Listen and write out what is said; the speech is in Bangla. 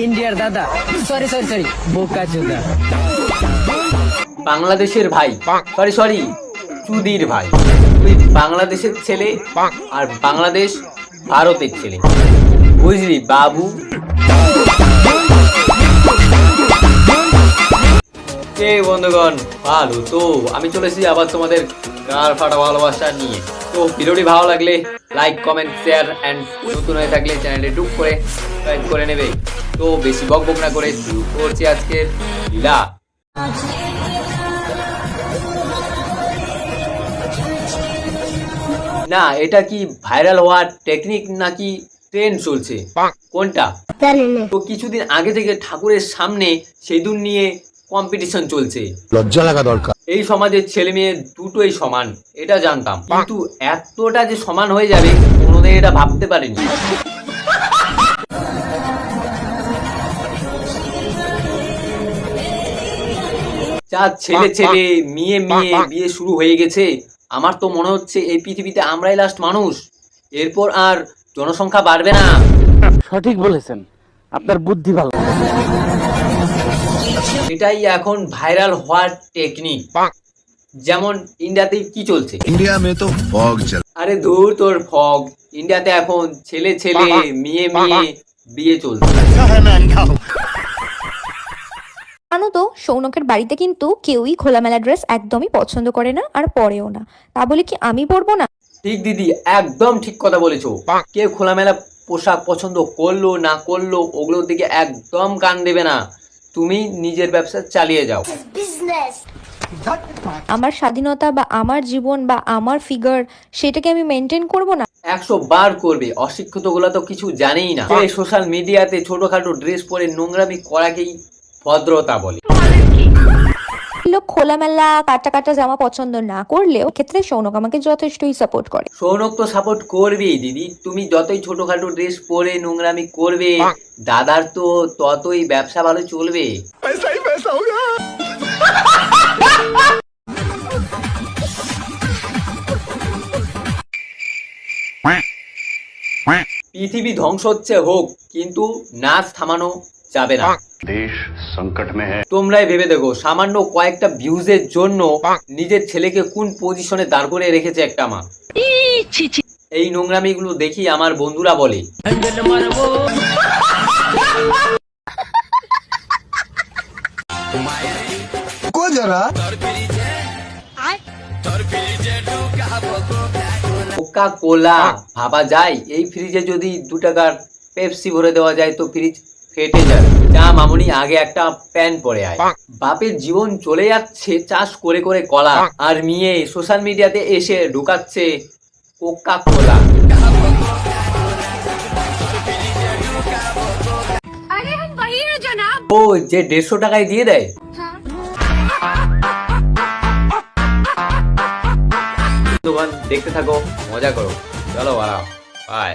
ইন্ডিয়ার দাদা, সরি সরি সরি, বোকা চোদা। বাংলাদেশের ভাই, সরি সরি, চুদির ভাই। তুই বাংলাদেশের ছেলে আর বাংলাদেশ ভারতের ছেলে, বুঝলি বাবু? কে বন্ধুগণ, ভালো তো? আমি চলে এসেছি আবার তোমাদের গার ফাটা ভালোবাসা নিয়ে। তো ভিডিওটি ভালো লাগলে লাইক, কমেন্ট, শেয়ার অ্যান্ড নতুন হয়ে থাকলে চ্যানেলটি টুক করে সাবস্ক্রাইব করে নেবে। তো বেশি বকবক না করে শুরু করছি আজকের লীলা। না, এটা কি ভাইরাল হওয়ার টেকনিক নাকি ট্রেন্ড চলছে, কোনটা? তো কিছুদিন আগে থেকে ঠাকুরের সামনে সেদুর নিয়ে কম্পিটিশন চলছে। লজ্জা লাগা দরকার। এই সমাজের ছেলে মেয়ে দুটোই সমান, এটা জানতাম, কিন্তু এতটা যে সমান হয়ে যাবে কোনোদিন এটা ভাবতে পারিনি। যা ছেলে ছেলে মেয়ে মেয়ে বিয়ে শুরু হয়ে গেছে, আমার তো মনে হচ্ছে এই পৃথিবীতে আমরাই লাস্ট মানুষ, এরপর আর জনসংখ্যা বাড়বে না। সঠিক বলেছেন, আপনার বুদ্ধি ভালো। এটাই এখন ভাইরাল হওয়ার টেকনিক। যেমন ইন্ডিয়াতে কি চলছে? इंडिया में तो फॉग चल। আরে দূর তোর ফগ, ইন্ডিয়াতে এখন ছেলে ছেলে মেয়ে মেয়ে বিয়ে চলছে। জানো তো, সৌনকের বাড়িতে কিন্তু কেউই খোলামেলা ড্রেস একদমই পছন্দ করে না, আর পরেও না। তা বলে কি আমি পরবো না? ঠিক দিদি, একদম ঠিক কথা বলেছো। কেউ খোলামেলা পোশাক পছন্দ করলো না করলো ওগুলোর দিকে একদম কান দেবে না। তুমি নিজের ব্যবসা চালিয়ে যাও। আমার স্বাধীনতা বা আমার জীবন বা আমার ফিগার, সেটাকে আমি মেনটেন করব না? 100 বার করবে। অশিক্ষিত গুলা তো কিছু জানেই না। এই সোশ্যাল মিডিয়াতে ছোটখাটো ড্রেস পরে নোংরামি করাকেই ভদ্রতা বলে। লোক খোলামেলা কাটা কাটা জামা পছন্দ না করলেও ক্ষেত্রে সৌনক আমাকে যথেষ্টই সাপোর্ট করে। সৌনক তো সাপোর্ট করবেই দিদি। তুমি যতই ছোটখাটো ড্রেস পরে নোংরামি করবে, দাদার তো ততই ব্যবসা ভালো চলবে। পৃথিবী ধ্বংস হচ্ছে হোক, কিন্তু নাচ থামানো যাবে না। देश संकट में है। তোমরাই ভেবে দেখো, সামান্য কয়েকটা ভিউজের জন্য নিজের ছেলেকে কোন পজিশনে দাঁড় করে রেখেছে একটা মা। এই নোংরামিগুলো দেখি আমার বন্ধুরা বলে, কোকা কোলা ভাবা যায়? এই ফ্রিজে যদি 2 টাকার পেপসি ভরে দেওয়া যায় তো ফ্রিজ ফেটে যায়। যা মামুনি আগে একটা প্যান্ট পরে আয়। বাপের জীবন চলে যাচ্ছে চাষ করে করে কলা, আর মেয়ে সোশ্যাল মিডিয়াতে এসে ঢুকাচ্ছে কোকা কোলা। ও যে 150 টাকায় দিয়ে দেয়। দোকান দেখতে থাকো, মজা করো, চলো বাড়াও, বাই।